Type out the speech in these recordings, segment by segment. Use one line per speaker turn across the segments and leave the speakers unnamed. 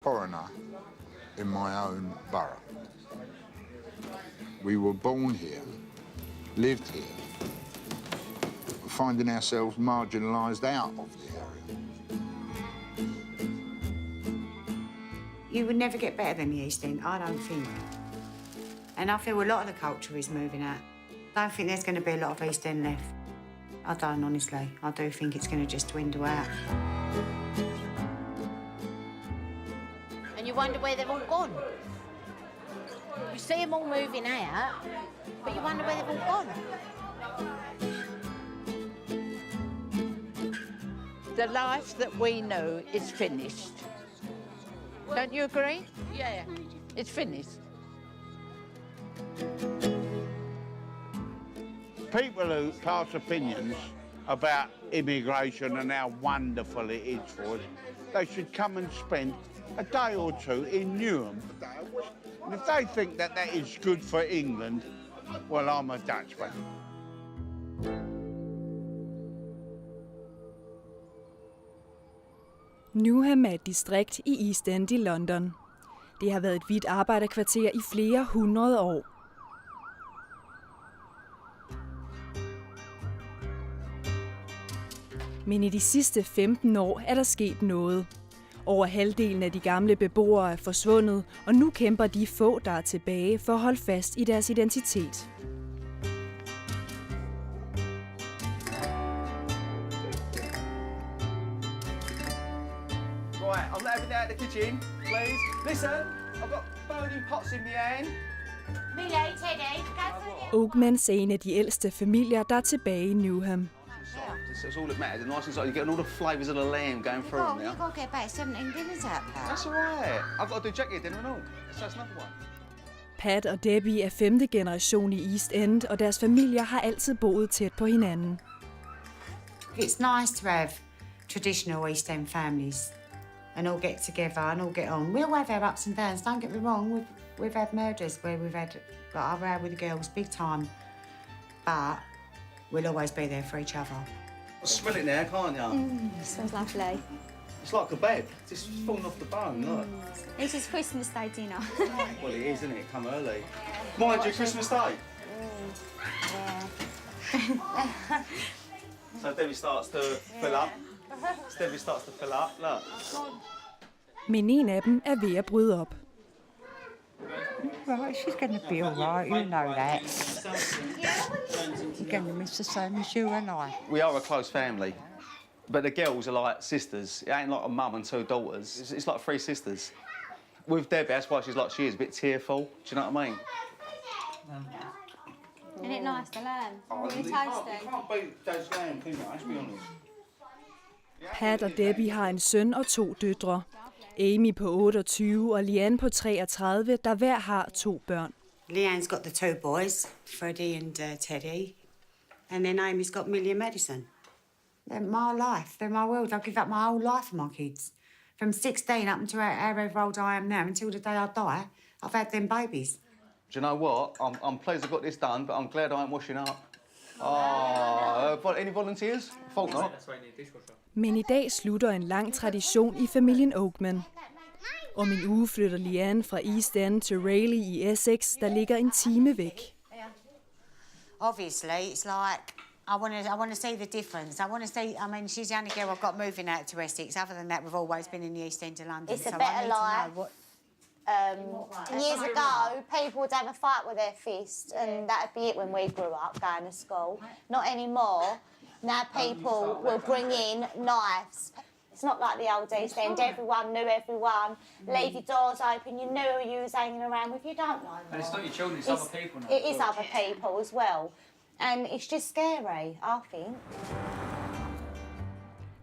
foreigner in my own borough. We were born here, lived here, finding ourselves marginalised out of the area.
You would never get better than the East End, I don't think. And I feel a lot of the culture is moving out. I don't think there's going to be a lot of East End left. I don't, honestly. I do think it's going to just dwindle out.
And you wonder where they've all gone. You see them all moving out, but you wonder where they've all gone.
The life that we know is finished. Don't you agree?
Yeah.
It's finished.
People who cast opinions about immigration and how wonderful it is for us, they should come and spend a day or two in Newham. And if they think that that is good for England, well, I'm a Dutchman.
Newham er et distrikt i East End i London. Det har været et hvidt arbejderkvarter i flere hundrede år. Men i de sidste 15 år er der sket noget. Over halvdelen af de gamle beboere er forsvundet, og nu kæmper de få, der er tilbage, for at holde fast i deres identitet.
Right, I'm letting everything out of the kitchen, please. Listen, I've got boiling pots in my hand.
Millie, Teddy, go for it.
Oakmans er en af de ældste familier, der er tilbage i Newham.
It's all that matters. The nice inside, you're getting all the flavours of the lamb going through them now.
You've got to get about 17 dinners out, Pat.
That's all right. I've got to do Jackie dinner and all. So that's another one.
Pat og Debbie er 5. generation i East End, og deres familier har altid boet tæt på hinanden.
It's nice to have traditional East End families and all get together and all get on. We'll have our ups and downs, don't get me wrong. We've had murders where we've had, like I've had with the girls, big time. But we'll always be there for each other.
Smell it now, can't you?
Smells lovely.
It's like a bed, just falling off the bone, look.
This is Christmas Day dinner.
Well, it is, isn't it? Come early. Mind you, Christmas Day.
Yeah.
So Debbie starts to fill up. Debbie starts to fill up, look.
Men en af dem er ved at bryde op.
Right, she's going to be all right, you know that. You're going to miss the same as you and I.
We are a close family, but the girls are like sisters. It ain't like a mum and 2 daughters. It's like 3 sisters. With Debbie, that's why she's like she is, a bit tearful. Do you know what I mean?
Isn't it nice, the lamb? Really tasty.
You can't beat Dad's lamb, can you? Let's be honest.
Pat og Debbie har en søn og 2 døtre. Amy på 28 og Leanne på 33, der hver har 2 børn.
Leanne's got the 2 boys, Freddie and Teddy. And then Amy's got Millie and Madison. They're my life, they're my world. I'll give up my whole life for my kids. From 16 up until however old I am now, until the day I die, I've had them babies.
Do you know what? I'm pleased I got this done, but I'm glad I ain't washing up. Oh, any volunteers? Fault not.
Men i dag slutter en lang tradition i familien Oakman. Om en uge flytter Leanne fra East End til Rayleigh i Essex, der ligger en time væk.
Obviously, it's like I want to see the difference. I want to see. I mean, she's the only girl I've got moving out to Essex. Other than that, we've always been in the East End of London.
It's a better life. Years ago, people would have a fight with their fist, and that'd be it when we grew up, going to school. Not anymore. Now people will bring in knives. It's not like the old East End. Everyone knew everyone. Leave your doors open. You knew who you was hanging around with. You don't know.
And it's not your children, it's other people now.
It is other people as well. And it's just scary, I think.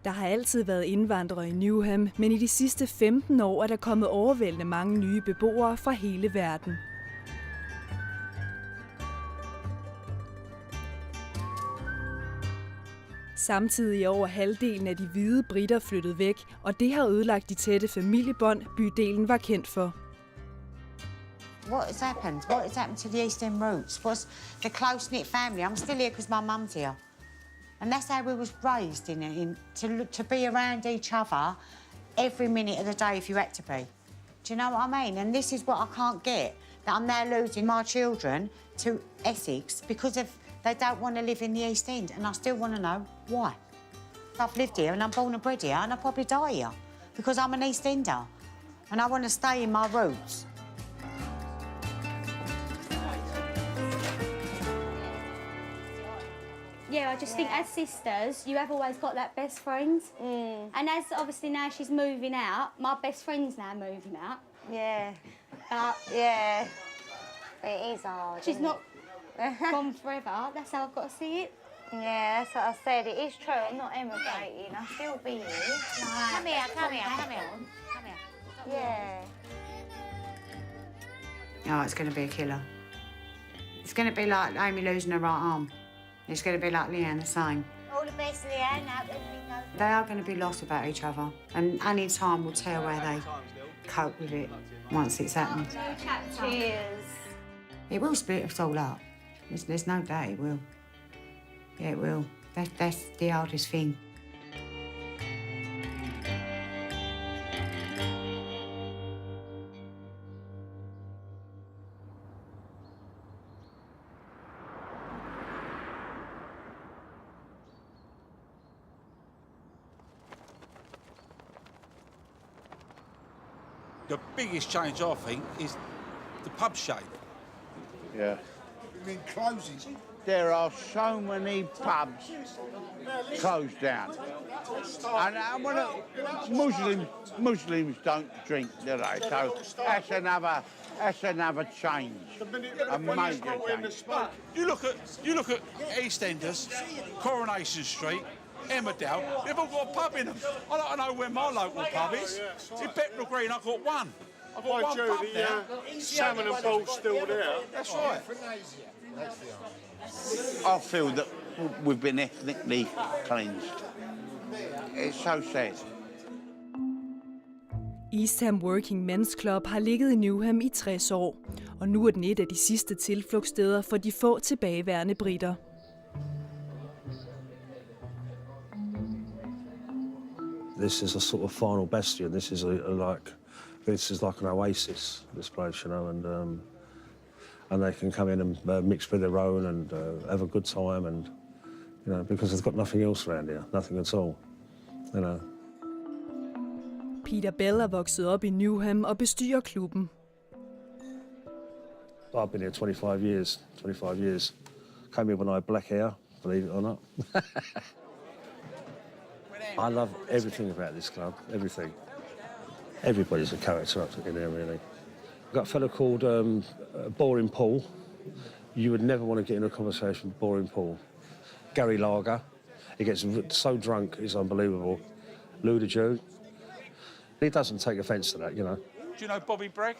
Der har altid været indvandrere i Newham, men i de sidste 15 år er der kommet overvældende mange nye beboere fra hele verden. Samtidig er over halvdelen af de hvide briter flyttet væk, og det har ødelagt de tætte familiebånd, bydelen var kendt for.
What has happened? What has happened to the East End roots? What's the close-knit family? I'm still here because my mum's here. And that's how we was raised to be around each other every minute of the day if you had to be. Do you know what I mean? And this is what I can't get, that I'm now losing my children to Essex because of they don't want to live in the East End, and I still want to know why. I've lived here and I'm born and bred here, and I'll probably die here because I'm an East Ender and I want to stay in my roots.
Yeah, I just think as sisters, you have always got that best friend. And as obviously now she's moving out, my best friend's now moving out.
Yeah.
Yeah.
It is hard.
She's not gone forever. That's how I've got to see it.
Yeah, that's what I said. It is true. I'm not emigrating. I'll still be here. Come here, come here, come here. Come here. Yeah.
Oh, it's going to be a killer. It's going to be like Amy losing her right arm. It's going to be like Leanne the same.
All the best, Leanne. Hope everything goes well.
They are going to be lost about each other, and only time will tell where they cope with it once it's happened.
Cheers.
It will split us all up. There's no doubt it will. Yeah, it will. That's the hardest thing.
The biggest change, I think, is the pub shape.
Yeah.
You mean closes?
There are so many pubs closed down. And Muslims don't drink, do they? So that's another change. A major change.
You look at EastEnders, Coronation Street, Emmerdale, they've all got a pub in them. I don't know where my local pub is. In Bethnal Green, I've got one. I've got one pub now.
Salmon and Ball's still there.
That's right.
I feel that we've been ethnically cleansed. It's so sad.
Eastham Working Men's Club har ligget i Newham i 60 år, og nu er den et af de sidste tilflugtssteder for de få tilbageværende briter.
This is a sort of final bastion. This is like an oasis, this place, you know, and they can come in and mix with their own and have a good time, and you know, because they've got nothing else around here, nothing at all, you know.
Peter Bell er vokset op i Newham og bestyrer klubben.
I've been here 25 years. 25 years. Came here when I had black hair, believe it or not. I love everything about this club, everything. Everybody's a character up in there, really. I've got a fellow called Boring Paul. You would never want to get in a conversation with Boring Paul. Gary Lager. He gets so drunk, it's unbelievable. Lou the Jew. He doesn't take offence to that, you know.
Do you know Bobby Bragg?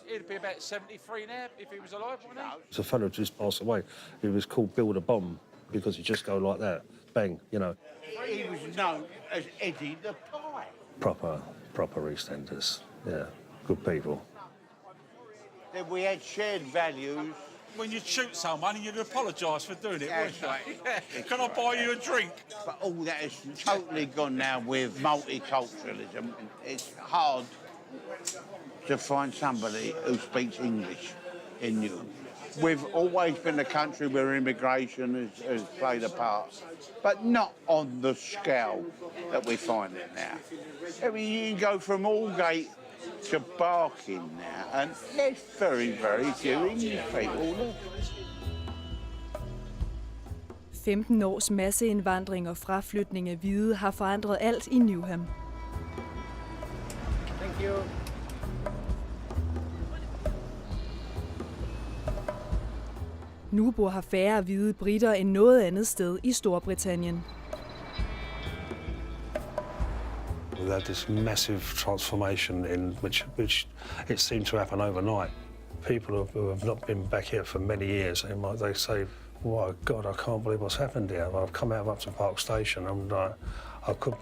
He'd be about 73 now if he was alive, wouldn't he?
There's a fellow just passed away. He was called Bill the Bomb because he'd just go like that, bang, you know.
He was known as Eddie the Pie.
Proper EastEnders, yeah, good people.
Then we had shared values.
When you'd shoot someone, you'd apologise for doing it, wouldn't you?
Right.
Yeah. Can I buy you a drink?
But all that is totally gone now with multiculturalism. It's hard to find somebody who speaks English in Newham. We've always been a country where immigration has played a part, but not on the scale that we find it now. I mean, you can go from Aldgate to Barking now, and there's very, very few English people there.
15 års masseindvandring og fraflytning af hvide har forandret alt i Newham.
Thank you.
Nu bor her færre hvide briter end noget andet sted i Storbritannien.
We had this massive transformation in which it seemed to happen overnight. People who have not been back here for many years, they say, "Oh God, I can't believe what's happened here. I've come out of Upton Park Station and I could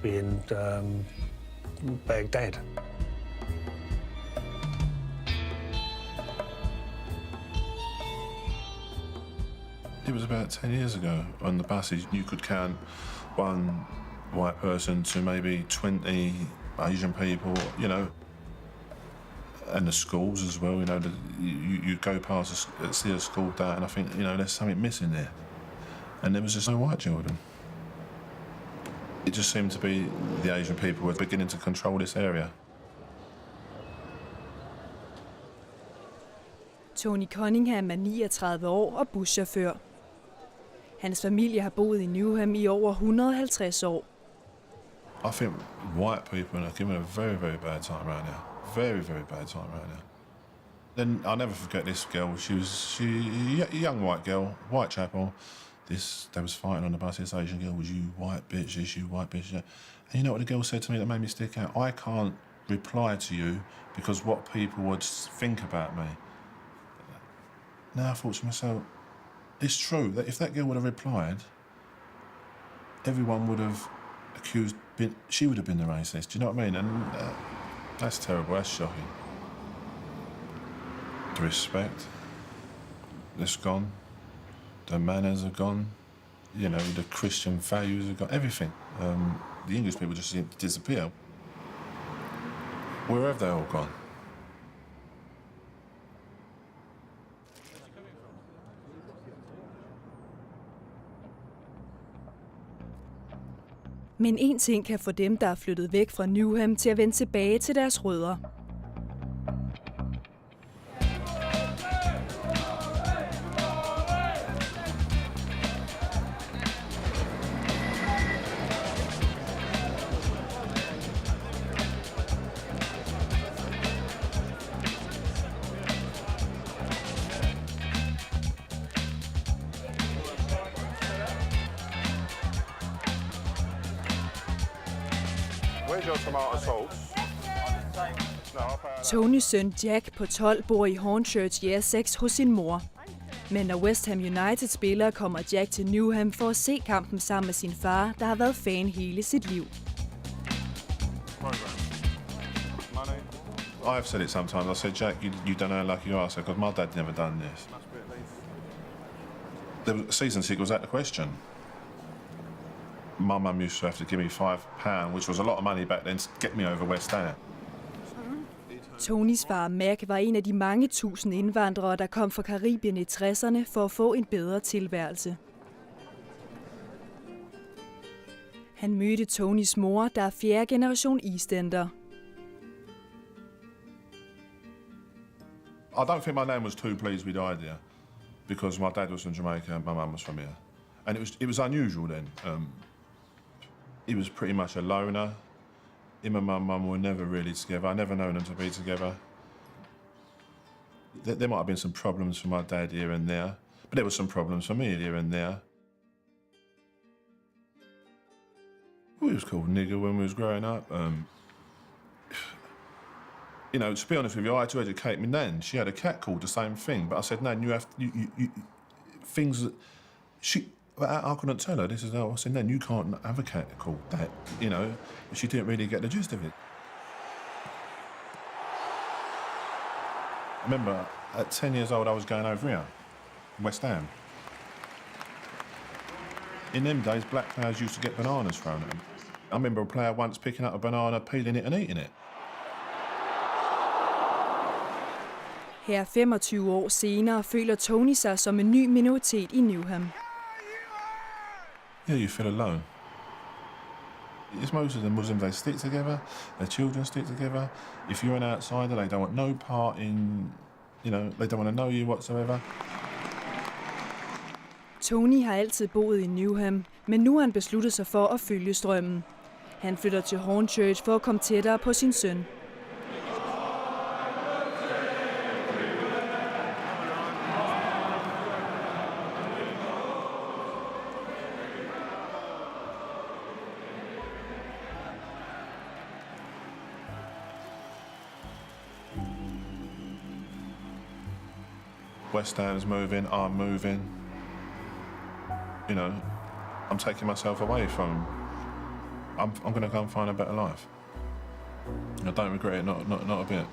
be in Baghdad."
It was about 10 years ago on the buses. You could count one white person to maybe 20 Asian people, you know. And the schools as well, you know, you go past see a school day and I think, you know, there's something missing there. And there was just no white children. It just seemed to be the Asian people were beginning to control this area.
Tony Cunningham er 39 år og buschauffør. Hans familie har boet i Newham i over 150 år.
I think white people are given a very, very bad time around here. Very, very bad time around here. Then I'll never forget this girl. She a young white girl, Whitechapel. They was fighting on the bus. This Asian girl was, you white bitch, this you white bitch. And you know what the girl said to me that made me stick out? I can't reply to you because what people would think about me. Now I thought to myself, it's true that if that girl would have replied, everyone would have accused, she would have been the racist. Do you know what I mean? And that's terrible, that's shocking. The respect, it's gone. The manners are gone. You know, the Christian values are gone. Everything. The English people just seem to disappear. Where have they all gone?
Men en ting kan få dem, der er flyttet væk fra Newham, til at vende tilbage til deres rødder. Tonys søn Jack på 12 bor i Hornchurch i Essex hos sin mor. Men når West Ham United spiller, kommer Jack til Newham for at se kampen sammen med sin far, der har været fan hele sit liv.
I've said it sometimes. I said, Jack, you don't know how lucky you are, because my dad never done this. The season ticket was out the question. My mum used to have to give me £5, which was a lot of money back then, to get me over West Ham.
Tonys far Mac var en af de mange tusind indvandrere, der kom fra Karibien i 60'erne for at få en bedre tilværelse. Han mødte Tonys mor, der er 4. generation EastEnder.
I don't think my nan was too pleased with the idea, because my dad was from Jamaica and my mum was from here. And it was unusual then. He was pretty much a loner. Him and my mum were never really together. I never known them to be together. There might have been some problems for my dad here and there, but there were some problems for me here and there. We was called nigger when we was growing up. You know, to be honest with you, I had to educate my nan. She had a cat called the same thing, but I said, Nan, you have things that I couldn't tell her. This is how I said, Nan, you can't have a cat called that. You know, she didn't really get the gist of it. I remember at 10 years old, I was going over here, West Ham. In them days, black players used to get bananas thrown at them. I remember a player once picking up a banana, peeling it and eating it.
Her 25 år senere føler Tony sig som en ny minoritet i Newham.
Yeah, you feel alone. It's most of the Muslims, they stick together, their children stick together. If you're an outsider, they don't want no part in, you know, they don't want to know you whatsoever.
Tony har altid boet i Newham, men nu har han besluttet sig for at følge strømmen. Han flytter til Hornchurch for at komme tættere på sin søn.
West Ham's moving, I'm moving. You know, I'm taking myself away from. I'm going to go and find a better life. I don't regret it, not a bit.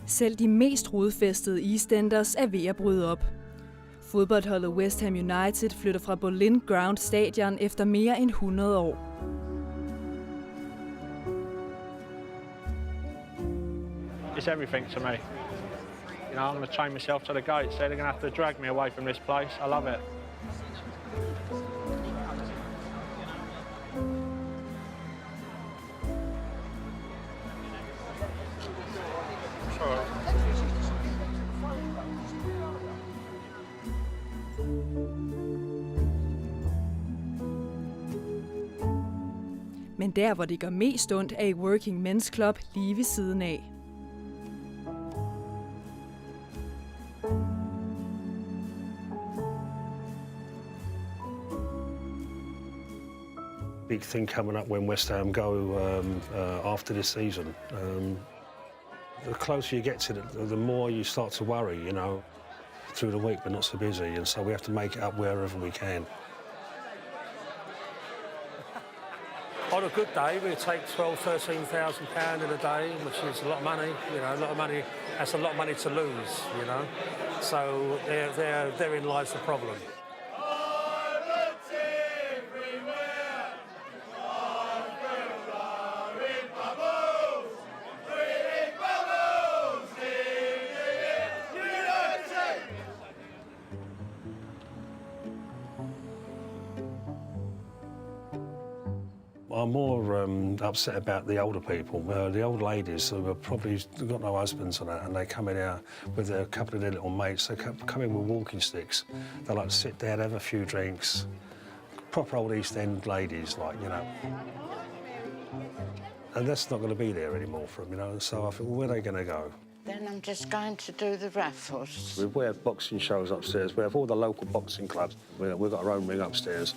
Selv de mest rodfæstede EastEnders er ved at bryde op. Fodboldholdet West Ham United flytter fra Boleyn Ground Stadion efter mere end 100 år.
It's everything to me. You know, I'm going to chain myself to the gate, so they're going to have to drag me away from this place. I love it.
Men der, hvor det gør mest ondt, er i Working Men's Club lige ved siden af.
Big thing coming up when West Ham go after this season. The closer you get to it, the more you start to worry, you know. Through the week we're not so busy, and so we have to make it up wherever we can. On a good day, we take £12,000–13,000 in a day, which is a lot of money. You know, a lot of money. That's a lot of money to lose. You know, so therein lies the problem. I'm more upset about the older people, the old ladies who have probably got no husbands and that, and they come in here with a couple of their little mates. They come in with walking sticks. They like to sit down, have a few drinks. Proper old East End ladies, like, you know. And that's not going to be there anymore for them, you know. So I think, well, where are they going to go?
Then I'm just going to do the raffles.
We have boxing shows upstairs. We have all the local boxing clubs. We've got our own ring upstairs.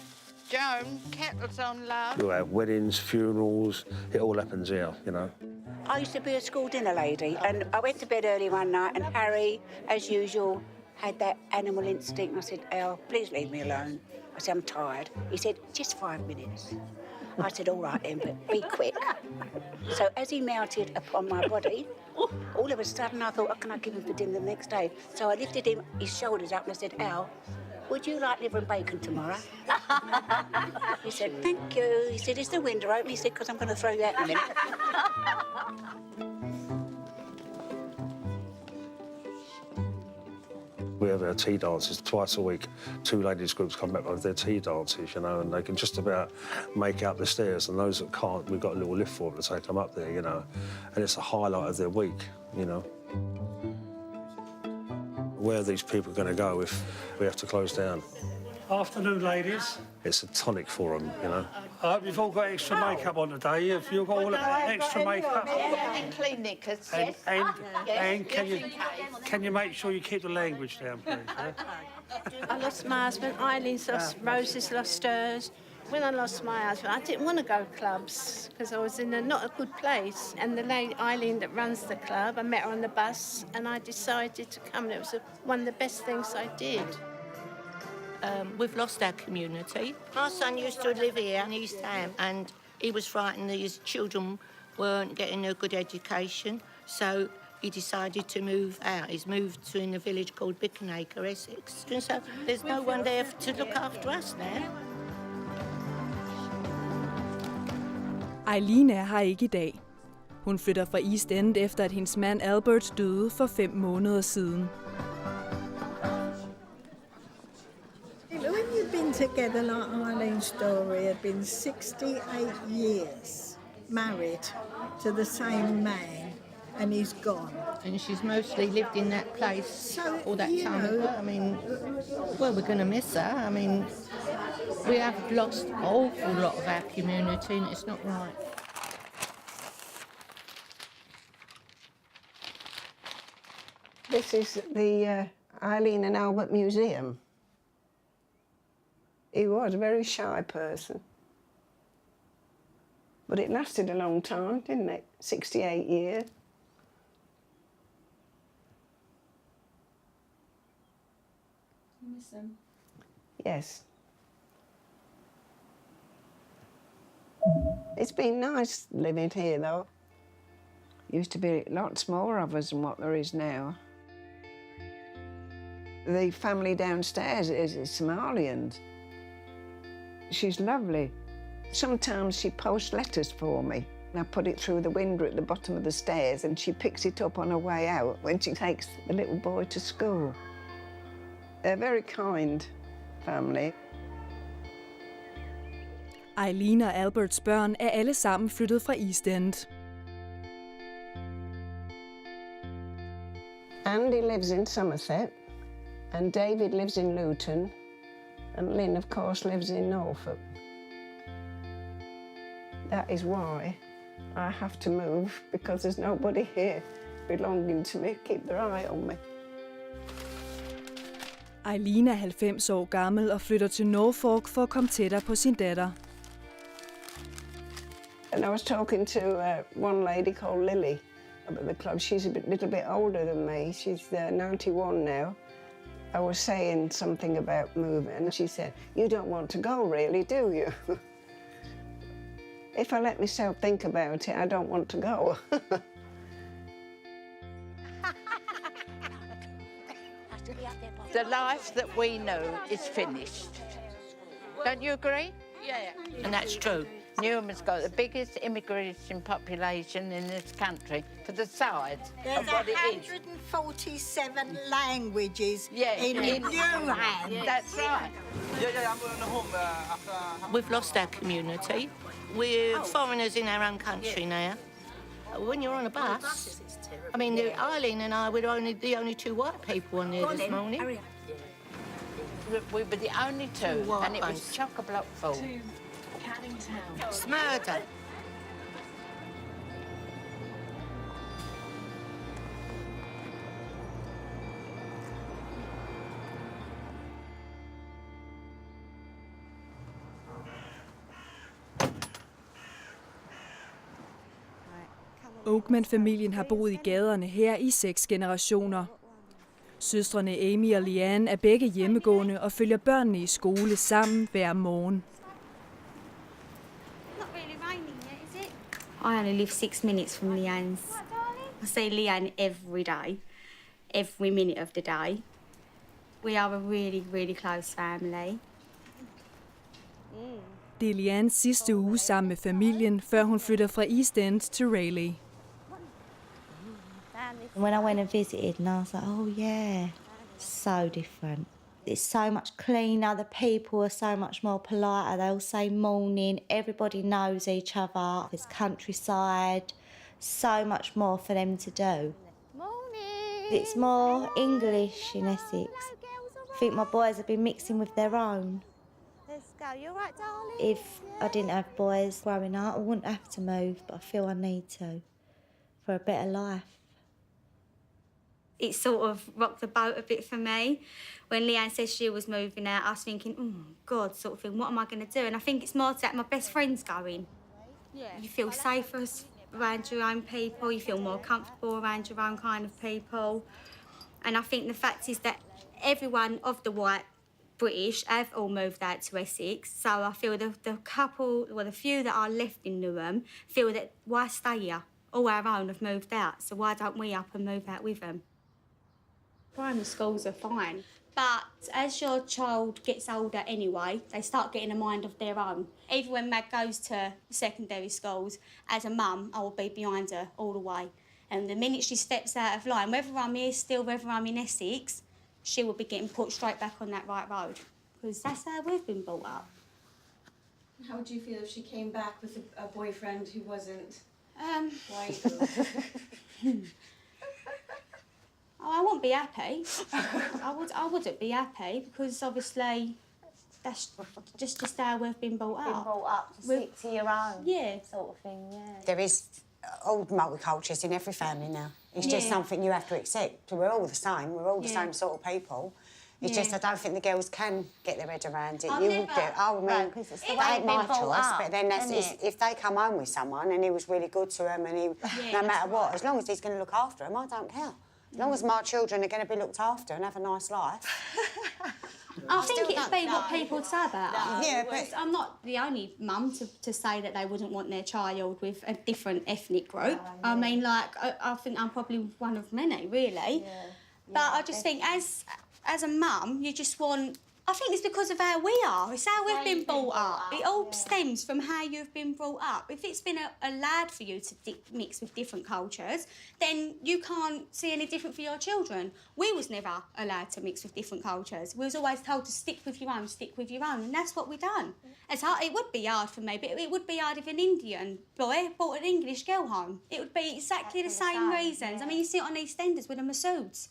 Joan, kettle's on, love.
We have weddings, funerals, it all happens here, you know.
I used to be a school dinner lady, and I went to bed early one night, and Harry, as usual, had that animal instinct. And I said, "Al, please leave me alone." I said, "I'm tired." He said, "Just 5 minutes." I said, "All right then, but be quick." So as he mounted upon my body, all of a sudden I thought, what can I give him for dinner the next day? So I lifted his shoulders up and I said, "Al, would you like liver and bacon tomorrow?" He said, "Thank you." He said, "Is the window open?" He said, "Because I'm going to throw you out in a minute."
We have our tea dances twice a week. 2 ladies groups come back with their tea dances, you know, and they can just about make out the stairs. And those that can't, we've got a little lift for them to take them up there, you know. And it's a highlight of their week, you know. Where are these people going to go if we have to close down?
Afternoon, ladies.
It's a tonic for them, you know.
I hope you've all got extra makeup on today. Have you got all that extra makeup?
And clean knickers,
And,
yes.
and can you make sure you keep the language down, please?
I lost my husband, Eileen's lost, Rose's lost hers. When I lost my husband, I didn't want to go clubs because I was in not a good place. And the lady, Eileen, that runs the club, I met her on the bus and I decided to come. And it was one of the best things I did.
We've lost our community. My son used to live here in East Ham and he was frightened that his children weren't getting a good education. So he decided to move out. He's moved to in a village called Bickenacre, Essex. And so there's no one there to look after us now.
Eileen er her ikke i dag. Hun flytter fra East End efter, at hendes mand Albert døde for 5 måneder siden.
When you've been together like Eileen's story, had been 68 years married to the same man, and he's gone.
And she's mostly lived in that place all that time. I mean, well, we're going to miss her. I mean, we have lost an awful lot of our community and it's not right.
This is the Eileen and Albert Museum. He was a very shy person. But it lasted a long time, didn't it? 68 years.
You miss him?
Yes. It's been nice living here, though. Used to be lots more of us than what there is now. The family downstairs is Somalians. She's lovely. Sometimes she posts letters for me. I put it through the window at the bottom of the stairs and she picks it up on her way out when she takes the little boy to school. They're a very kind family.
Eileen og Alberts børn er alle sammen flyttet fra East End.
Andy lives in Somerset, and David lives in Luton, and Lynn, of course, lives in Norfolk. That is why I have to move, because there's nobody here belonging to me, keep their eye on me.
Eileen er 90 år gammel og flytter til Norfolk for at komme tættere på sin datter.
And I was talking to one lady called Lily about the club. She's a little bit older than me. She's 91 now. I was saying something about moving, and she said, "You don't want to go, really, do you?" If I let myself think about it, I don't want to go.
The life that we know is finished. Don't you agree?
Yeah. And that's true.
Newham has got the biggest immigration population in this country for the size of what it is.
There's 147 languages in
Newham.
That's
right.
We've lost our community. We're foreigners in our own country now. When you're on a bus, I mean, Eileen and I were the only two white people on there this morning.
We were the only two, and it was chock-a-block full.
It's murder.
Oakman-familien har boet i gaderne her i 6 generationer. Søstrene Amy og Leanne er begge hjemmegående og følger børnene i skole sammen hver morgen.
I only live 6 minutes from Leanne's. I see Leanne every day, every minute of the day. We are a really, really close family.
Det er Leannes sidste uge sammen med familien, før hun flytter fra East End til Rayleigh.
When I went and visited, and I was like, oh yeah, so different. It's so much cleaner, the people are so much more polite, they all say morning, everybody knows each other, there's countryside, so much more for them to do. Morning! It's more English in Essex. I think my boys have been mixing with their own. Let's go, you all right, darling? If I didn't have boys growing up, I wouldn't have to move, but I feel I need to, for a better life.
It sort of rocked the boat a bit for me. When Leanne said she was moving out, I was thinking, oh, God, sort of thing, what am I going to do? And I think it's more that my best friend's going. Yeah. You feel safer around your own people, you feel more comfortable around your own kind of people. And I think the fact is that everyone of the white British have all moved out to Essex, so I feel the couple, well, the few that are left in Newham, feel that why stay here? All our own have moved out, so why don't we up and move out with them? Primary schools are fine, but as your child gets older anyway, they start getting a mind of their own. Even when Mag goes to secondary schools, as a mum, I will be behind her all the way. And the minute she steps out of line, whether I'm here still, whether I'm in Essex, she will be getting put straight back on that right road, because that's how we've been brought up.
How would you feel if she came back with a boyfriend who wasn't white?
Oh, I wouldn't be happy. I wouldn't be happy, because obviously that's just how we've been brought up.
Been brought up to stick to your own, sort of thing, yeah.
There is old multicultures in every family now. It's just something you have to accept. We're all the same. We're all the same sort of people. It's just I don't think the girls can get their head around it. You would do. I mean, it ain't my choice, but then if they come home with someone and he was really good to them and he, no matter what, as long as he's going to look after them, I don't care. As long as my children are going to be looked after and have a nice life.
I think it'd be what people would say about us.
Yeah, but
I'm not the only mum to say that they wouldn't want their child with a different ethnic group. I mean, like, I think I'm probably one of many, really. But I just think as As a mum, you just want... I think it's because of how we are. It's how we've been brought up. It all stems from how you've been brought up. If it's been allowed for you to mix with different cultures, then you can't see any different for your children. We was never allowed to mix with different cultures. We was always told to stick with your own, and that's what we done. It's hard, it would be hard for me, but it would be hard if an Indian boy brought an English girl home. It would be exactly the same reasons. Yeah. I mean, you see it on EastEnders with the Masouds.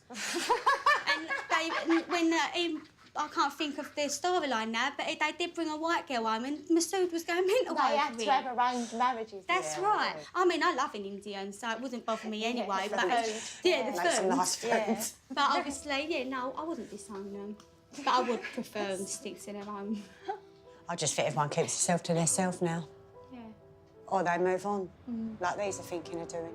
And I can't think of their storyline now, but they did bring a white girl home and Masood was going mental over it.
They had to have arranged marriages.
That's right. I mean, I love an Indian, so it wouldn't bother me anyway.
The
but
food.
Yeah, the
Make
food.
some nice food.
Yeah. But obviously, yeah, no, I wouldn't disown them. But I would prefer them to stick to their own.
I just think everyone keeps itself to themselves now.
Yeah.
Or they move on, like these are thinking of doing.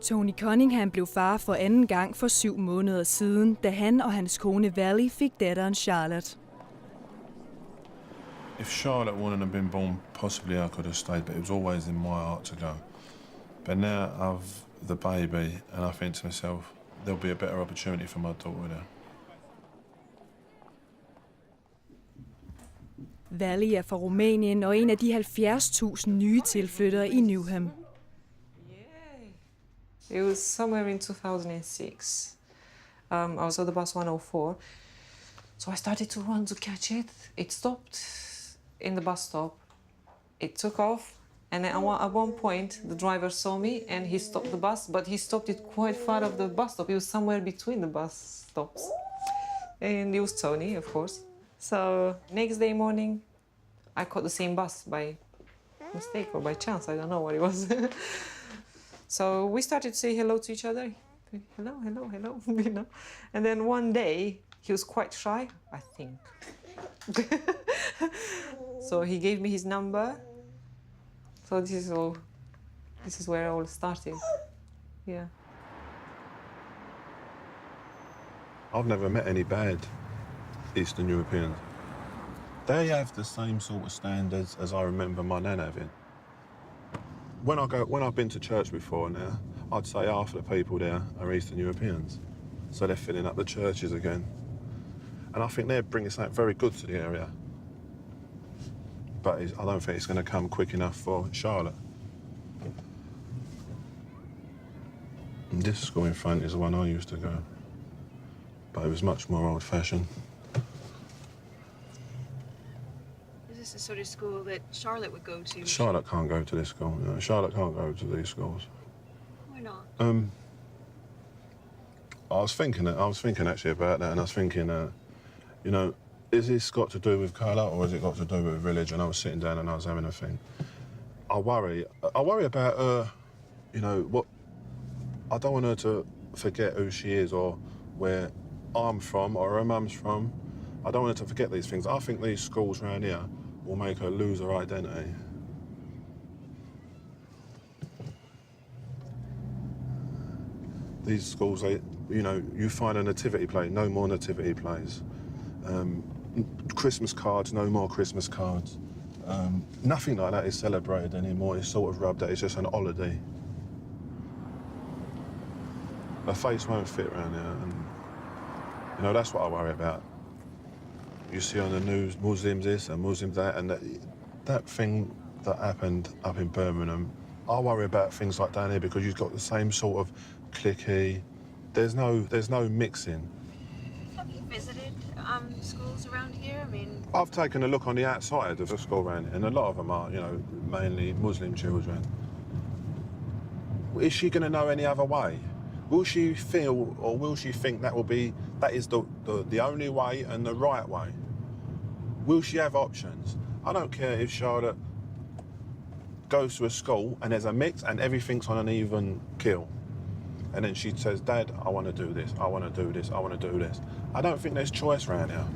Tony Cunningham blev far for anden gang for 7 måneder siden, da han og hans kone Valley fik datteren Charlotte.
If Charlotte wouldn't have been born, possibly I could have stayed, but it was always in my heart to go. But now I've the baby, and I think to myself, there'll be a better opportunity for my daughter there.
Valley er fra Rumænien og en af de 70.000 nye tilflyttere i Newham.
It was somewhere in 2006. I was at the bus 104. So I started to run to catch it. It stopped in the bus stop. It took off. And at one point, the driver saw me and he stopped the bus, but he stopped it quite far off the bus stop. It was somewhere between the bus stops. And it was Tony, of course. So next day morning, I caught the same bus by mistake or by chance. I don't know what it was. So we started to say hello to each other. Hello, hello, hello, you know. And then one day, he was quite shy, I think. So he gave me his number. So this is where it all started. Yeah.
I've never met any bad Eastern Europeans. They have the same sort of standards as I remember my nan having. When I've been to church before now, I'd say half of the people there are Eastern Europeans. So they're filling up the churches again. And I think they're bringing something very good to the area. But I don't think it's going to come quick enough for Charlotte. And this school in front is the one I used to go. But it was much more old-fashioned.
Is this the sort of school that Charlotte would go to?
Charlotte can't go to this school. No, Charlotte can't go to these schools.
Why not?
I was thinking actually about that, and I was thinking, you know, is this got to do with colour or has it got to do with religion? I was sitting down and I was having a think. I worry about her, you know, what. I don't want her to forget who she is or where I'm from or her mum's from. I don't want her to forget these things. I think these schools around here will make her lose her identity. These schools, you know, you find a nativity play, no more nativity plays. Christmas cards, no more Christmas cards. Nothing like that is celebrated anymore. It's sort of rubbed that it's just an holiday. Her face won't fit around here, and you know, that's what I worry about. You see on the news, Muslims this and Muslims that, and that thing that happened up in Birmingham, I worry about things like down here because you've got the same sort of cliquey. There's no mixing.
Have you visited schools around here? I mean,
I've taken a look on the outside of the school around here, and a lot of them are, you know, mainly Muslim children. Is she going to know any other way? Will she feel, or will she think that is the only way and the right way? Will she have options? I don't care if Charlotte goes to a school and there's a mix and everything's on an even keel. And then she says, Dad, I want to do this, I want to do this, I want to do this. I don't think there's choice around here.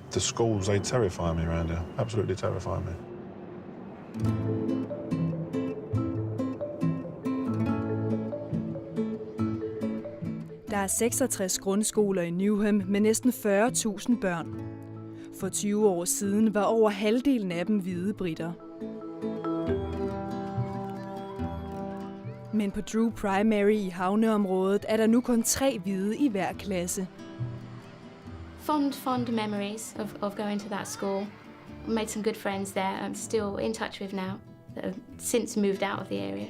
The schools, they terrify me around here, absolutely terrify me.
Der er 66 grundskoler i Newham med næsten 40.000 børn. For 20 år siden var over halvdelen af dem hvide briter. Men på Drew Primary i havneområdet er der nu kun 3 hvide i hver klasse.
Fond memories of going to that school. Made some good friends there I'm still in touch with now that have since moved out of the area.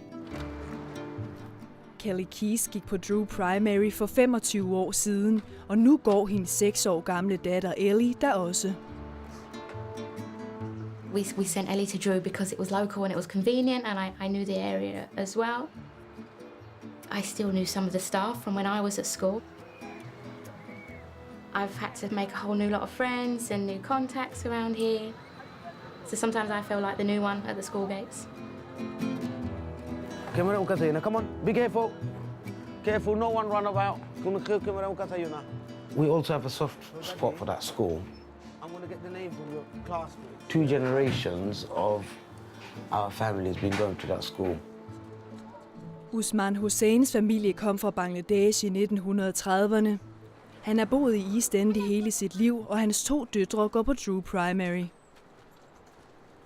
Kelly Keys gik på Drew Primary for 25 år siden, og nu går hendes 6 år gamle datter Ellie der også.
We sent Ellie to Drew because it was local and it was convenient, and I knew the area as well. I still knew some of the staff from when I was at school. I've had to make a whole new lot of friends and new contacts around here. So sometimes I feel like the new one at the school gates.
Come on, be careful. Careful, no one run about. We also have a soft spot for that school. I'm going to get the name from your classmates. 2 generations of our family has been going to that school.
Usman Husseins familie kom fra Bangladesh i 1930'erne. Han har boet i East End i hele sit liv, og hans 2 døtre går på Drew Primary.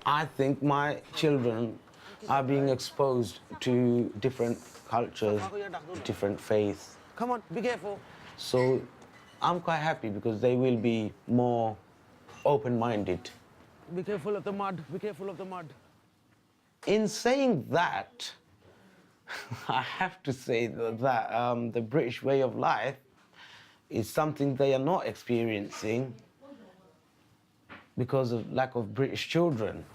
I think my children are being exposed to different cultures, different faiths. Come on, be careful. So I'm quite happy because they will be more open-minded. Be careful of the mud, be careful of the mud. In saying that, I have to say that the British way of life is something they are not experiencing because of lack of British children.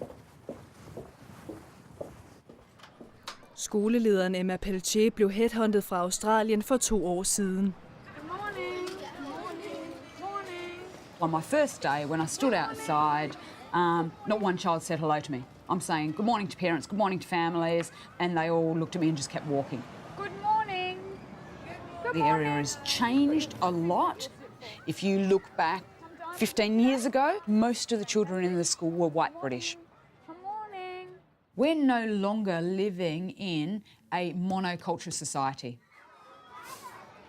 Skolelederen Emma Peltier blev headhunted fra Australien for 2 år siden.
On my first day, when I stood outside, not one child said hello to me. I'm saying good morning to parents, good morning to families, and they all looked at me and just kept walking.
Good morning.
The area has changed a lot. If you look back 15 years ago, most of the children in the school were white British. We're no longer living in a monoculture society.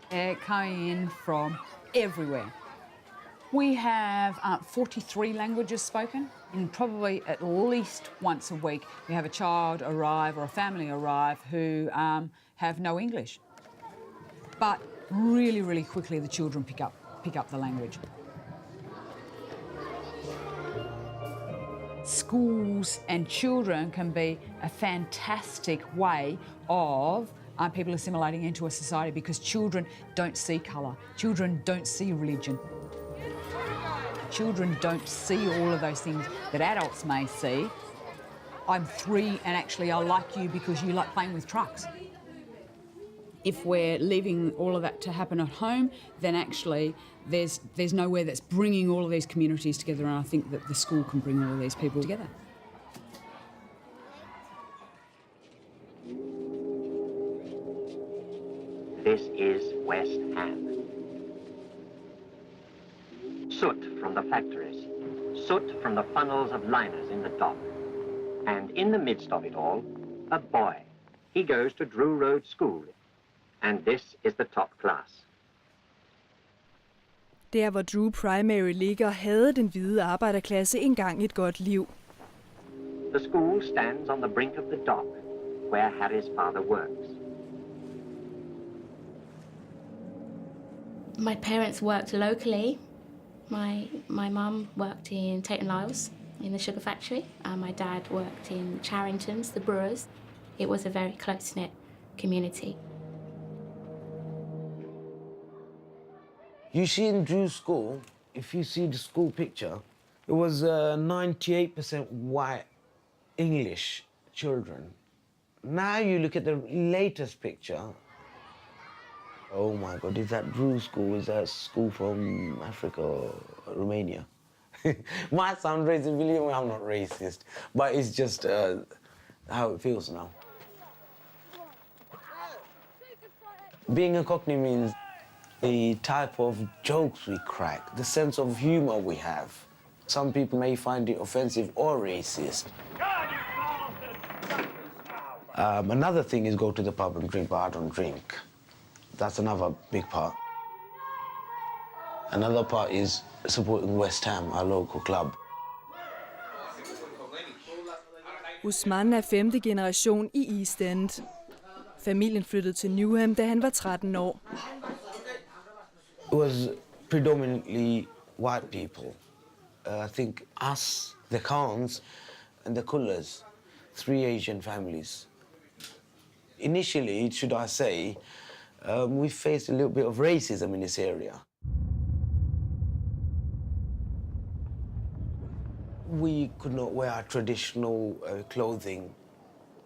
They're coming in from everywhere. We have 43 languages spoken, and probably at least once a week we have a child arrive or a family arrive who have no English. But really, really quickly the children pick up the language. Schools and children can be a fantastic way of people assimilating into a society because children don't see colour, children don't see religion. Children don't see all of those things that adults may see. I'm 3 and actually I like you because you like playing with trucks. If we're leaving all of that to happen at home, then actually there's nowhere that's bringing all of these communities together, and I think that the school can bring all of these people together.
This is West Ham. Soot from the factories, soot from the funnels of liners in the dock. And in the midst of it all, a boy. He goes to Drew Road School. And this is the top class.
Der hvor Drew Primary ligger, havde den hvide arbejderklasse engang et godt liv.
The school stands on the brink of the dock, where Harry's father works.
My parents worked locally. My mum worked in Tate & Lyle's in the sugar factory. My dad worked in Charrington's, the brewers. It was a very close-knit community.
You see in Drew's school, if you see the school picture, it was 98% white English children. Now you look at the latest picture, oh my God, is that Drew school? Is that school from Africa or Romania? Might sound racist, believe me, I'm not racist, but it's just how it feels now. Being a Cockney means the type of jokes we crack, the sense of humor we have. Some people may find it offensive or racist. Another thing is go to the pub and drink, but I don't drink. That's another big part. Another part is supporting West Ham, our local club.
Usman er 5. generation i East End. Familien flyttede til Newham, da han var 13 år.
It was predominantly white people. I think us, the Khans and the Kullers, 3 Asian families. Initially, should I say, we faced a little bit of racism in this area. We could not wear our traditional clothing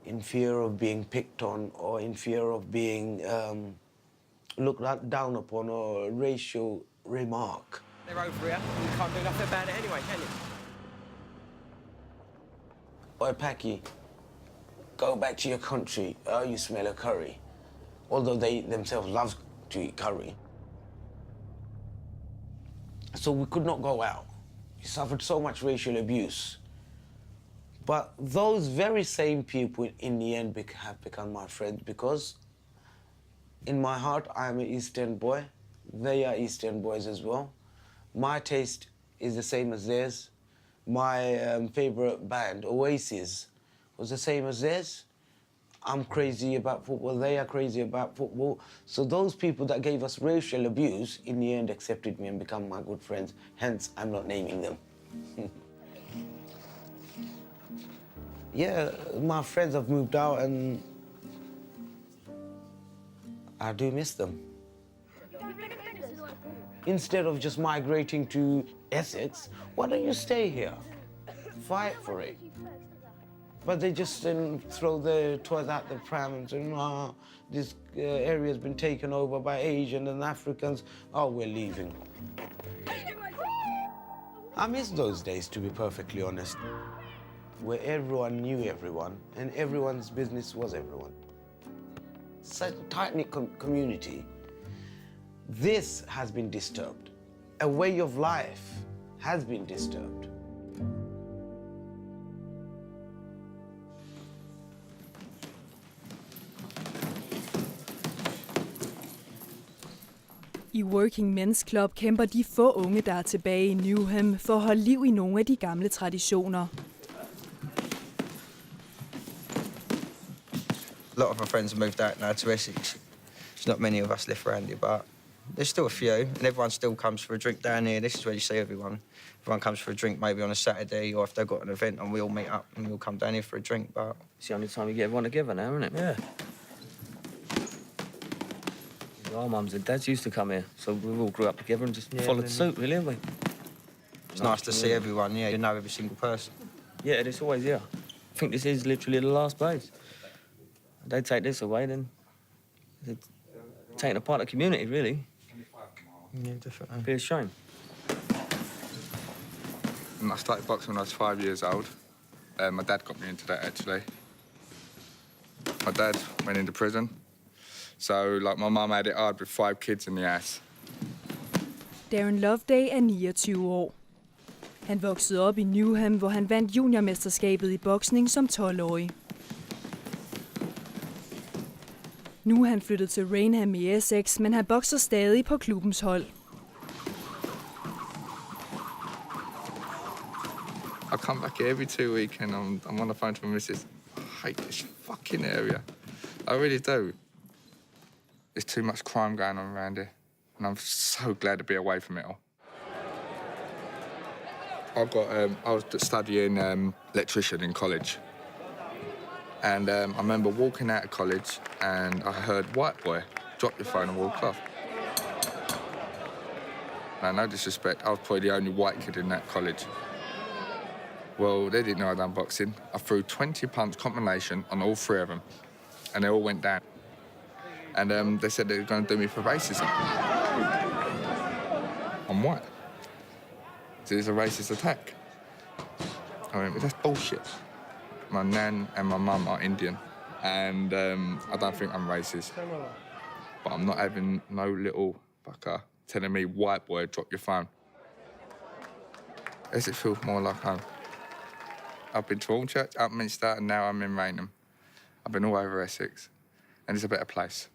in fear of being picked on or in fear of being looked down upon or a racial remark.
They're over here. You can't do nothing about it anyway, can you?
Oi, Paki, go back to your country. Oh, you smell of curry. Although they themselves love to eat curry. So we could not go out. We suffered so much racial abuse. But those very same people in the end have become my friends because in my heart, I'm an East End boy. They are East End boys as well. My taste is the same as theirs. My favorite band, Oasis, was the same as theirs. I'm crazy about football, they are crazy about football. So those people that gave us racial abuse, in the end accepted me and become my good friends. Hence, I'm not naming them. Yeah, my friends have moved out and I do miss them. Instead of just migrating to Essex, why don't you stay here? Fight for it. But they just throw the toys out the pram and say, no, this area's been taken over by Asians and Africans. Oh, we're leaving. I miss those days, to be perfectly honest, where everyone knew everyone and everyone's business was everyone. Such a tight-knit community. This has been disturbed. A way of life has been disturbed.
I Working Men's Club kæmper de få unge, der er tilbage i Newham, for at holde liv i nogle af de gamle traditioner.
A lot of my friends have moved out now to Essex. There's not many of us left around here, but there's still a few, and everyone still comes for a drink down here. This is where you see everyone. Everyone comes for a drink maybe on a Saturday, or if they've got an event, and we all meet up and we all come down here for a drink. But
It's the only time you get everyone together now, isn't it? Yeah. Our mums and dads used to come here, so we all grew up together and just followed suit, really, haven't we?
it's nice to see everyone, yeah. You know every single person.
Yeah, it's always here. I think this is literally the last place. If they take this away, then they're taking apart the community, really.
Yeah, definitely.
Be a shame.
I started boxing when I was 5 years old. My dad got me into that, actually. My dad went into prison. So, like, my mum had it hard with 5 kids in the house.
Darren Loveday er 29 år. Han voksede op i Newham, hvor han vandt juniormesterskabet i boksning som 12-årig. Nu er han flyttet til Rainham i Essex, men han bokser stadig på klubbens hold.
I come back here every 2 weeks and I'm on the phone to my missus. I hate this fucking area. I really do. There's too much crime going on around here, and I'm so glad to be away from it all. I was studying electrician in college, and I remember walking out of college and I heard white boy drop your phone and walk off. Now, no disrespect, I was probably the only white kid in that college. Well, they didn't know I'd done boxing. I threw 20-punch combination on all 3 of them, and they all went down. And they said they were going to do me for racism. I'm white. So it's a racist attack. I mean, that's bullshit. My nan and my mum are Indian, and I don't think I'm racist. But I'm not having no little fucker telling me, white boy, drop your phone. Does it feel more like home? I've been to Hornchurch, Upminster, and now I'm in Rainham. I've been all over Essex, and it's a better place.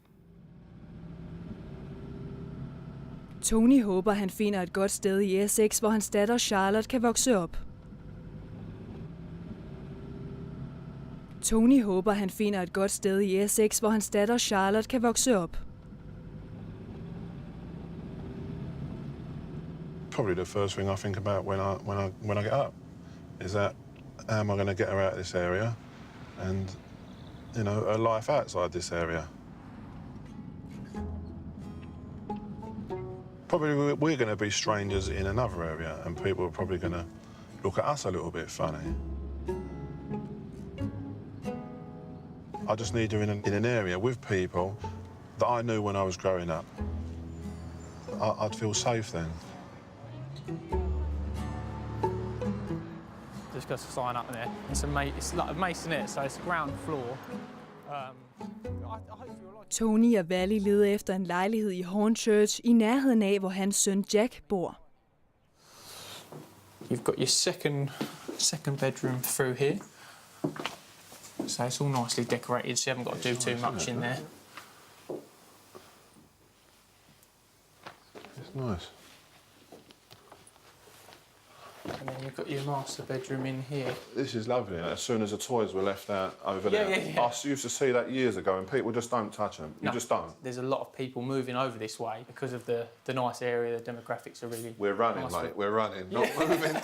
Tony håber, han finder et godt sted i Essex, hvor hans datter Charlotte kan vokse op. Tony håber, han finder et godt sted i Essex, hvor hans datter Charlotte kan vokse op.
Probably the first thing I think about when I get up is that how am I going to get her out of this area, and her life outside this area. Probably we're going to be strangers in another area, and people are probably going to look at us a little bit funny. I just need her in an area with people that I knew when I was growing up. I'd feel safe then.
Just got to sign up there. It's like a masonette, so it's ground floor.
Tony og Valley leder efter en lejlighed i Hornchurch i nærheden af, hvor hans søn Jack bor.
You've got your second bedroom through here. So it's all nicely decorated, so you haven't got to do too much in there.
It's nice.
And then you've got your master bedroom in here.
This is lovely. As soon as the toys were left out over there, I used to see that years ago, and people just don't touch them. You just don't.
There's a lot of people moving over this way because of the nice area. The demographics are really.
We're running,
nice.
mate. We're running, not moving.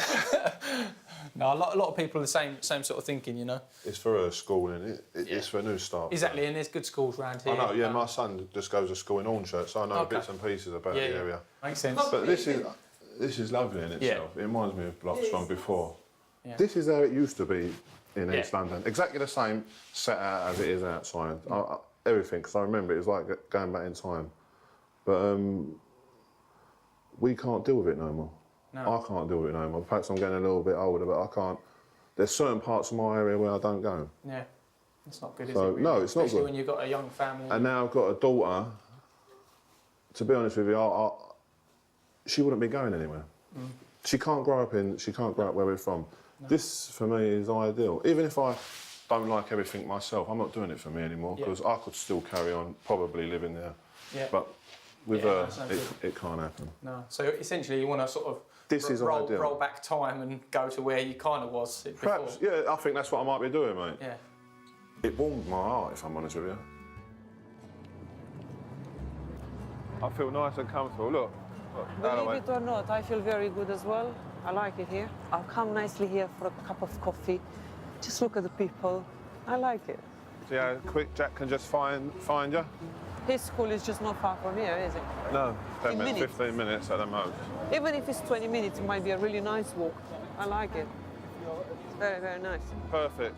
No, a lot of people are the same sort of thinking,
It's for a school, and it's for a new start.
Exactly, and there's good schools around here.
I know. Yeah, my son just goes to school in Hornchurch, so I know bits and pieces about the area.
Makes sense.
But this is lovely in itself. It reminds me of blocks from before.
Yeah.
This is how it used to be in East London. Exactly the same set out as it is outside. Everything, because I remember it was like going back in time. But we can't deal with it no more.
No.
I can't deal with it no more. Perhaps I'm getting a little bit older, but I can't. There's certain parts of my area where I don't go.
Yeah, it's not good, is
So,
it? Really?
no, it's not
Especially
good.
when you've got a young family.
And now I've got a daughter. To be honest with you, she wouldn't be going anywhere.
Mm.
She can't grow up where we're from. No. This for me is ideal. Even if I don't like everything myself, I'm not doing it for me anymore, because I could still carry on probably living there.
Yeah.
But with her, it can't happen.
No. So essentially, you want to sort of roll back time and go to where you kind of was before.
Perhaps, yeah. I think that's what I might be doing, mate.
Yeah.
It warmed my heart, if I'm honest with you. I feel nice and comfortable. Look.
Believe it or not, I feel very good as well. I like it here. I'll come nicely here for a cup of coffee. Just look at the people. I like it.
See how quick Jack can just find you?
His school is just not far from here, is it?
No, 10 minutes, 15 minutes at the most.
Even if it's 20 minutes, it might be a really nice walk. I like it. It's very, very nice.
Perfect.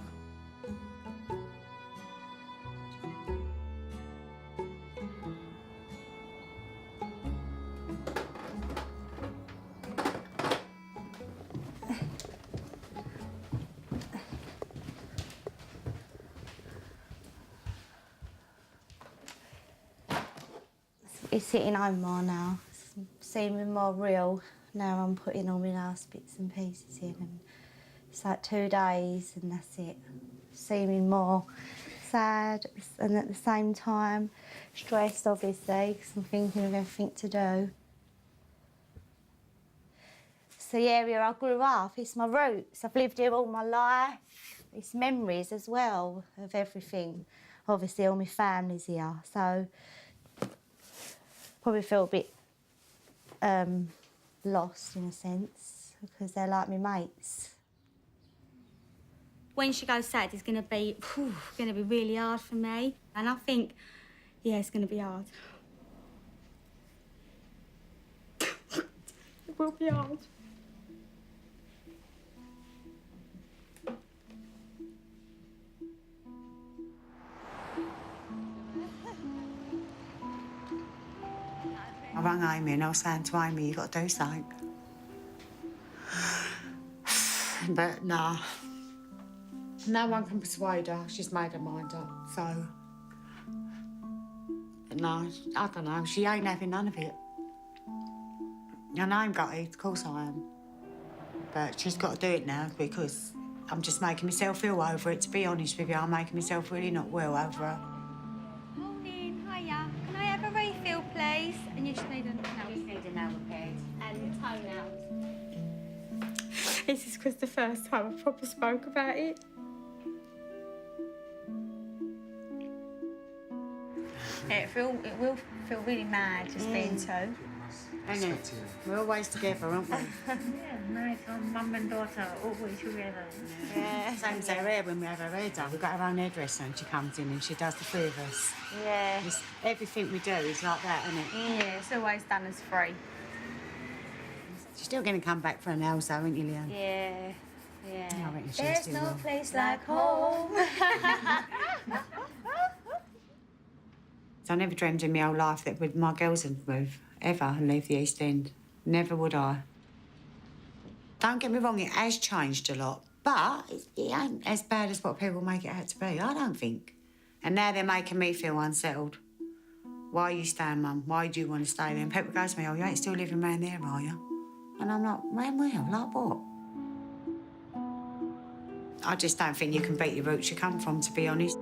It's sitting home more now. It's seeming more real. Now I'm putting all my last bits and pieces in, and it's like 2 days and that's it. Seeming more sad and at the same time stressed, obviously, because I'm thinking of everything to do. It's the area I grew up. It's my roots. I've lived here all my life. It's memories as well of everything. Obviously, all my family's here, so probably feel a bit lost in a sense, because they're like my mates.
When she goes sad, it's going to be really hard for me. And I think, yeah, it's going to be hard. It will be hard.
I rang Amy and I was saying to Amy, you've got to do something. But nah, no one can persuade her. She's made her mind up, so... No, I don't know. She ain't having none of it. And I'm gutted, of course I am. But she's got to do it now because I'm just making myself ill over it, to be honest with you. I'm making myself really not well over her.
Morning, hiya. Can I have a refill, please? And you just need a nose. This is because the first time I proper spoke about it. It will feel really mad just being two.
Isn't it? We're always together, aren't we?
Yeah, nice. Mum and daughter always together.
Yeah. Same as our hair when we have our hair done. We've got our own hairdresser and she comes in and she does the three of us.
Yeah.
Everything we do is like that, isn't it?
Yeah, it's always done as free.
She's still going to come back for an hour, so, aren't you, Leon?
Yeah, yeah.
I reckon she
There's
still
no
will.
place like home.
So I never dreamed in my whole life that my girls would move, ever, and leave the East End. Never would I. Don't get me wrong, it has changed a lot, but it ain't as bad as what people make it out to be, I don't think. And now they're making me feel unsettled. Why are you staying, Mum? Why do you want to stay there? And people go to me, oh, you ain't still living round there, are you? And I'm like, round where? Like what? I just don't think you can beat your roots you come from, to be honest.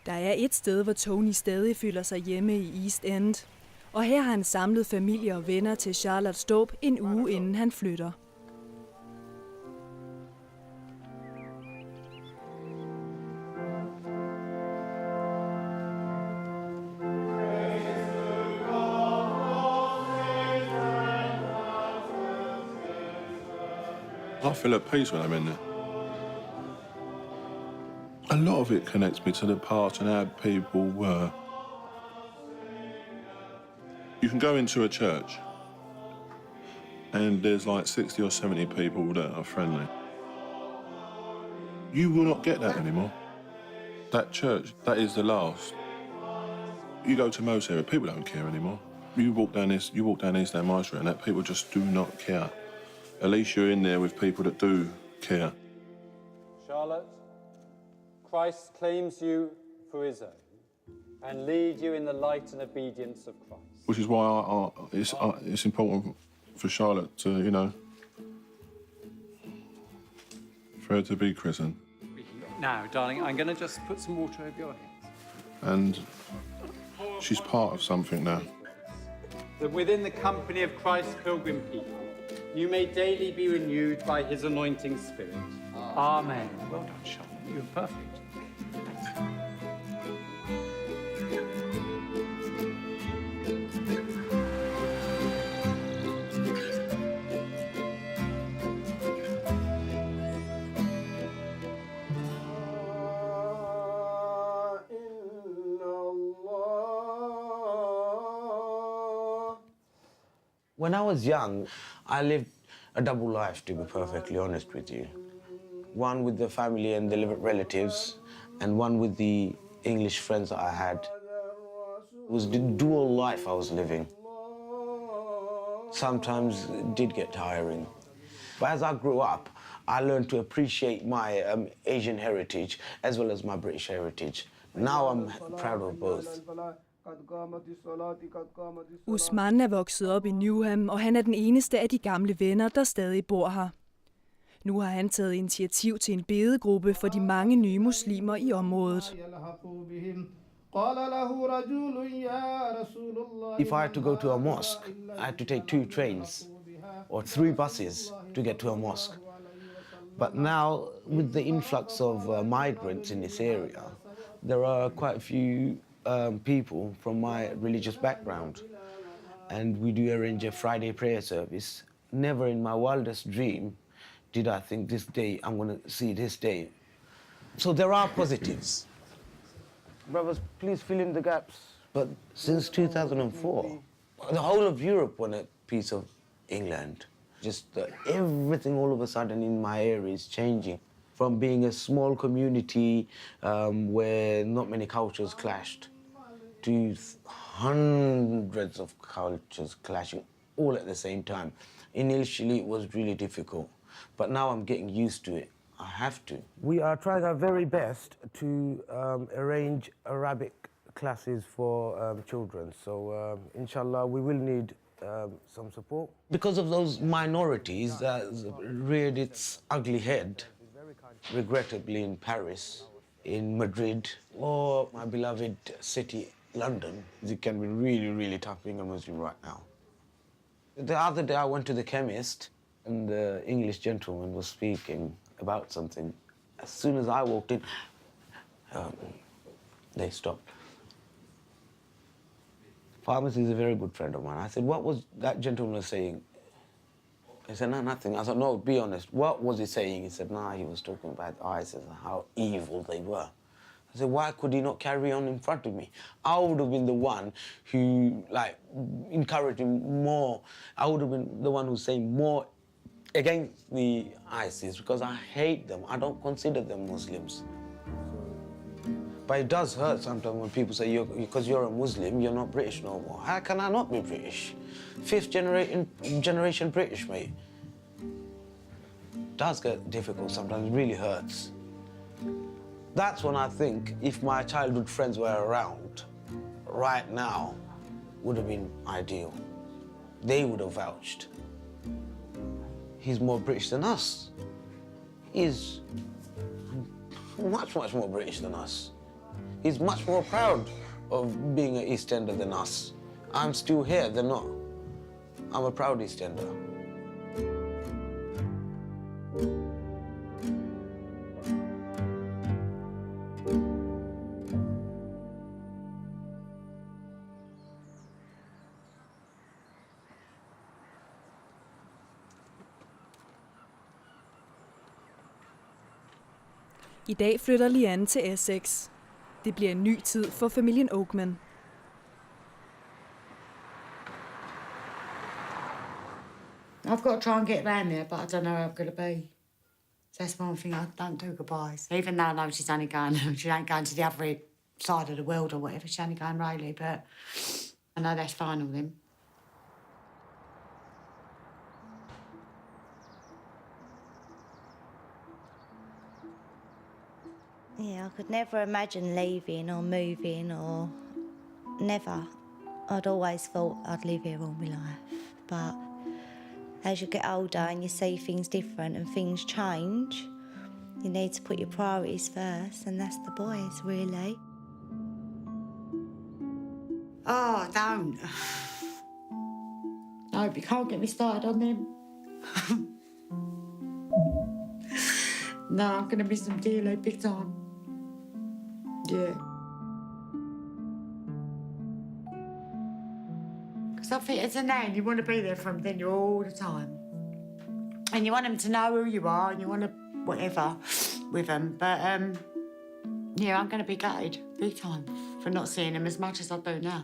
Der er et sted, hvor Tony stadig føler sig hjemme i East End. Og her har han samlet familie og venner til Charlottes dåb en uge inden han flytter.
I feel at peace when I'm in there. A lot of it connects me to the past and how people were. You can go into a church and there's like 60 or 70 people that are friendly. You will not get that anymore. That church, that is the last. You go to most areas, people don't care anymore. You walk down East End Mile Street and that people just do not care. At least you're in there with people that do care.
Charlotte, Christ claims you for his own and lead you in the light and obedience of Christ.
Which is why it's important for Charlotte to, you know, for her to be christened.
Now, darling, I'm going to just put some water over your hands.
And she's part of something now.
That within the company of Christ's pilgrim people, you may daily be renewed by his anointing spirit. Amen. Well done, Charlotte. You're perfect.
When I was young, I lived a double life, to be perfectly honest with you. One with the family and the relatives, and one with the English friends that I had. It was the dual life I was living. Sometimes it did get tiring. But as I grew up, I learned to appreciate my Asian heritage as well as my British heritage. Now I'm proud of both.
Usman er vokset op i Newham, og han er den eneste af de gamle venner, der stadig bor her. Nu har han taget initiativ til en bedegruppe for de mange nye muslimer i området.
If I had to go to a mosque, I had to take 2 trains or 3 buses to get to a mosque. But now, with the influx of migrants in this area, there are quite a few people from my religious background. And we do arrange a Friday prayer service. Never in my wildest dream did I think this day, I'm going to see this day. So there are positives. Brothers, please fill in the gaps. But since 2004, the whole of Europe won a piece of England. Just everything all of a sudden in my area is changing. From being a small community where not many cultures clashed to hundreds of cultures clashing all at the same time. Initially, it was really difficult, but now I'm getting used to it. I have to. We are trying our very best to arrange Arabic classes for children. So, inshallah, we will need some support. Because of those minorities that reared its ugly head, regrettably in Paris, in Madrid, or my beloved city, London, it can be really, really tough being a Muslim right now. The other day I went to the chemist and the English gentleman was speaking about something. As soon as I walked in, they stopped. Pharmacy is a very good friend of mine. I said, what was that gentleman saying? He said, no, nothing. I said, no, be honest. What was he saying? He said, nah, he was talking about ISIS and how evil they were. I said, why could he not carry on in front of me? I would have been the one who, like, encouraged him more. I would have been the one who's saying more against the ISIS because I hate them. I don't consider them Muslims. But it does hurt sometimes when people say, because you're a Muslim, you're not British no more. How can I not be British? Fifth generation British, mate. It does get difficult sometimes, it really hurts. That's when I think if my childhood friends were around right now, would have been ideal. They would have vouched. He's more British than us. He's much, much more British than us. He's much more proud of being an East Ender than us. I'm still here, they're not. I'm a proud East Ender.
I dag flytter Liane til Essex. Det bliver en ny tid for familien Oakman.
I've got to try and get round there, but I don't know how I'm going to be. So that's one thing, I don't do goodbyes. Even though I know she ain't going to the other side of the world or whatever, she's only going Rayleigh, but I know that's fine with him.
Yeah, I could never imagine leaving or moving or never. I'd always thought I'd live here all my life. But as you get older and you see things different and things change, you need to put your priorities first, and that's the boys, really.
Oh, don't. No, you can't get me started on them. No, I'm going to miss them dearly, big time. Yeah. Because I think as a nan, you want to be there for them then all the time. And you want them to know who you are and you want to whatever with them. But, yeah, I'm going to be gutted big time for not seeing them as much as I do now.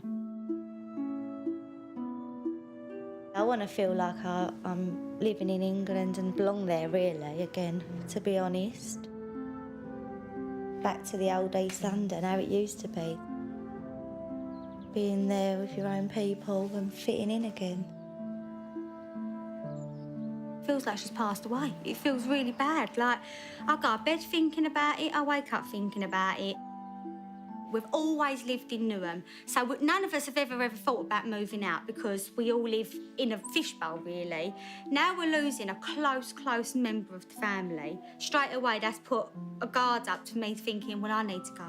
I want to feel like I'm living in England and belong there, really, again, to be honest. Back to the old East London, how it used to be. Being there with your own people and fitting in again.
Feels like she's passed away. It feels really bad. Like, I go to bed thinking about it, I wake up thinking about it. We've always lived in Newham, so none of us have ever thought about moving out because we all live in a fishbowl, really. Now we're losing a close member of the family. Straight away, that's put a guard up to me thinking, well, I need to go.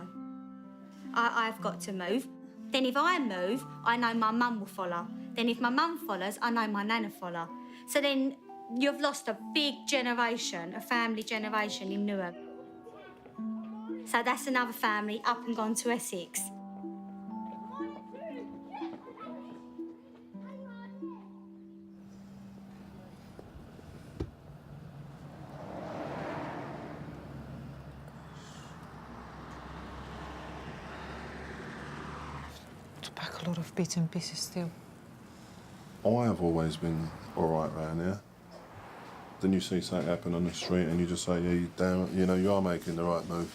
I've got to move. Then if I move, I know my mum will follow. Then if my mum follows, I know my nan will follow. So then you've lost a big generation, a family generation in Newham. So that's another family up and gone to Essex.
To pack a lot of bits and pieces still.
I have always been all right around here. Then you see something happen on the street and you just say, yeah, damn, you know, you are making the right move.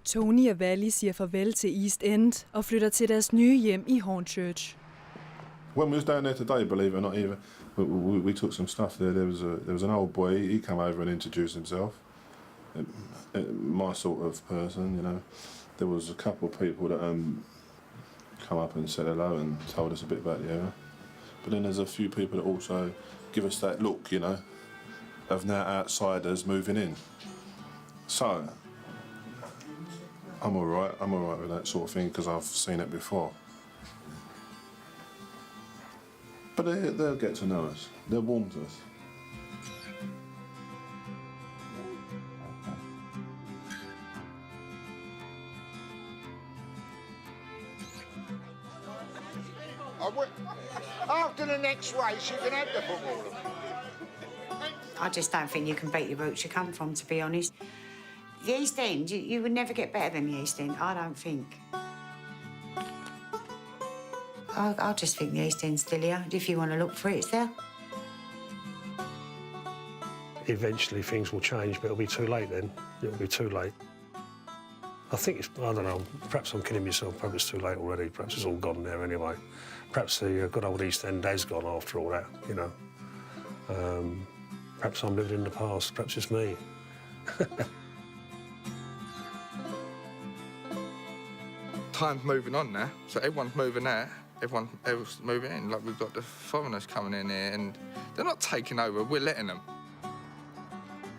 Tony og Valley siger farvel til East End og flytter til deres nye hjem i Hornchurch.
When we was down there today, believe it or not, even we took some stuff there. There was an old boy. He come over and introduced himself. My sort of person, you know. There was a couple of people that come up and said hello and told us a bit about the area. But then there's a few people that also give us that look, you know, of now outsiders moving in. So, I'm all right with that sort of thing because I've seen it before. But they'll get to know us. They'll warm to us.
After the next race, you can have the football.
I just don't think you can beat the roots you come from, to be honest. The East End, you would never get better than the East End, I don't think. I just think the East End's still here. If you want to look for it, it's there.
Eventually things will change, but it'll be too late then. It'll be too late. I think it's, I don't know, perhaps I'm kidding myself, perhaps it's too late already, perhaps it's all gone there anyway. Perhaps the good old East End has gone after all that, you know. Perhaps I'm living in the past, perhaps it's me.
Time's moving on now, so everyone's moving out, everyone else moving in. Like, we've got the foreigners coming in here, and they're not taking over, we're letting them.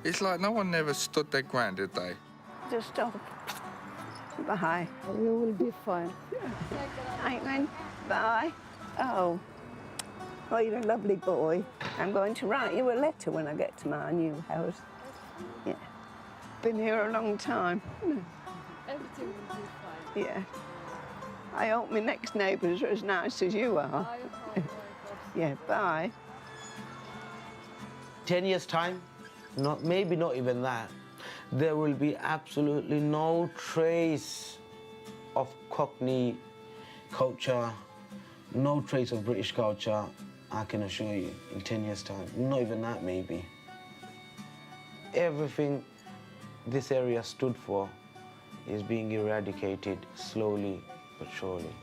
It's like no one ever stood their ground, did they?
Just stop. Bye. We will be fine. Right then. Bye. Oh. Oh, you're a lovely boy. I'm going to write you a letter when I get to my new house. Yeah. Been here a long time.
Everything will be fine.
Yeah. I hope my next neighbours are as nice as you are. Yeah, bye.
10 years' time, maybe not even that, there will be absolutely no trace of Cockney culture, no trace of British culture, I can assure you, in 10 years' time. Not even that, maybe. Everything this area stood for is being eradicated slowly but surely.